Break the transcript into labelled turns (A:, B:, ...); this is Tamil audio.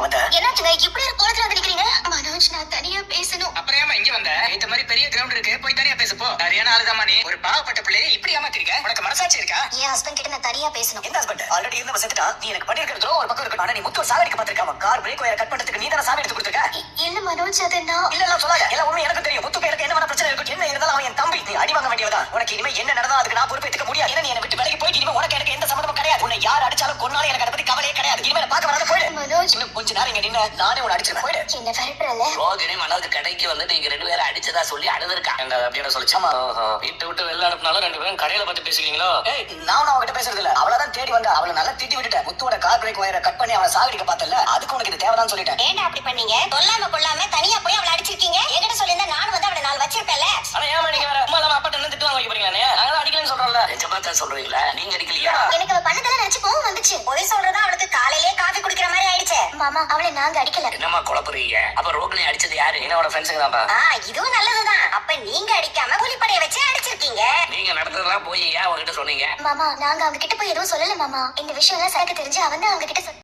A: வந்த?
B: என்னாச்சுங்க இப்படி ஒரு கோலத்துல வந்து நிக்கிறீங்க? மனோஜ், நான் தனியா பேசணும்.
C: அப்புறம் ஏமா இங்க வந்த? இந்த மாதிரி பெரிய கிரவுண்ட் இருக்கு, போய் தனியா பேசு போ. சரியான ஆளுதாமா நீ. ஒரு பாவப்பட்ட பிள்ளையை இப்படி ஏமாத்திருக்க? உனக்கு மனசாட்சி இருக்கா?
B: என் ஹஸ்பண்ட் கிட்ட நான் தனியா பேசணும்.
A: எந்த ஹஸ்பண்ட்? ஆல்ரெடி இருந்தவன் செத்துட்டான். நீ எனக்கு பண்ணிருக்கிறதோ ஒரு பக்கம் இருக்கு. ஆனா நீ முத்து சாவடிக்க பாத்திருக்காம. கார் பிரேக் ஒயர் கட் பண்றதுக்கு நீ தான சாவி எடுத்து கொடுத்திருக்க.
B: இல்ல மனோஜ், அது நான்
A: இல்ல இல்ல சொல்லாத. எல்லாம் உண்மை எனக்கு தெரியும். முத்து பேருக்கு என்ன வேணா பிரச்சனை இருக்கும். என்ன இருந்தாலும் அவன் என் தம்பி. நீ அடி வாங்க வேண்டியவதான். உனக்கு இனிமே என்ன நடந்தா அதுக்கு நான் பொறுப்பேத்துக்க முடியாது. ஏன்னா நீ என்னை விட்டு விலகி போயிட்டு இனிமே உனக்கு எனக்கு எந்த சம்பந்தமும் கிடையாது. உன்னை யார் அடிச்சாலும் கொன்னாலும் எனக்கு அதை பத்தி கவலையே கிடையாது. இனிமே என்ன பார்க்க வராத போயிடு.
B: மனோஜ்,
A: இன்னும் கொஞ்ச நேரம் இங்க நின்னு நானே உன்னை அடிச்சிருவேன். போயிடு.
B: என்ன விரட்டுறல?
D: ரோகிணி மனோஜ் கடைக்கு வந்து நீங்க 2 பேரும் அடிச்சதா சொல்லி அழுதுருக்கா.
C: அப்படின்னு சொல்லிச்சு. வீட்டை விட்டு வெளில அனுப்பினாலும் 2 பேரும் கடையில பார்த்து பேசுவீங்களோ?
A: ஏய், நான் அவகிட்ட பேசுறது இல்ல. அவளதான் தேடி வந்தா. அவளை நல்லா திட்டி விட்டுட்டேன். முத்துவோட கார் பிரேக் ஒயரை கட் பண்ணி அவளை சாகடிக்க பார்த்தல. அதுக்கு உனக்கு இது தேவைதான் சொல்லிட்டேன்.
B: ஏன்டா அப்படி பண்ணீங்க? சொல்லாம கொள்ளாம தனியா போய் அவளை அடிச்சிருக்கீங்க. என்கிட்ட சொல்லிருந்தா நான் வந்து அவளை 4 வச்சிருப்பேன்ல.
C: ஆனா ஏமா நீங்க வேற அம்மா அப்பாட்ட என்ன திட்டு வாங்க போறீங்களே? நாங்க அடிக்கலன்னு சொல்றோம்ல.
D: நிஜமா தான் சொல்றீங்களா? நீங்க அடிக்கலையா?
B: எனக்கு அவ பண்ணதெல்லாம் நினைச்சு கோவம் வந்துச்சு. பொய் சொல்றதா அவளுக்கு காலையிலே காபி குடிக்கிற மாதிரி ஆயிடுச்சு. மாமா, அவளை நாங்க அடிக்கல.
D: என்னம்மா குழப்பறீங்க? அப்ப ரோகிணி அடிச்சது யாரு?
C: என்னோட ஃப்ரெண்ட்ஸுங்க தான்ப்பா.
B: இதுவும் நல்லதுதான். அப்ப நீங்க அடிக்காம கூலிப்படைய வச்சு அடிச்சிருக்கீங்க.
D: நீங்க நடந்ததெல்லாம் போய் ஏன் அவகிட்ட சொன்னீங்க?
B: மாமா, நாங்க அவங்க கிட்ட போய் எதுவும் சொல்லல மாமா. இந்த விஷயம் எல்லாம் சரக்கு தெரிஞ்சு அவன் தான் அவங்க கிட்ட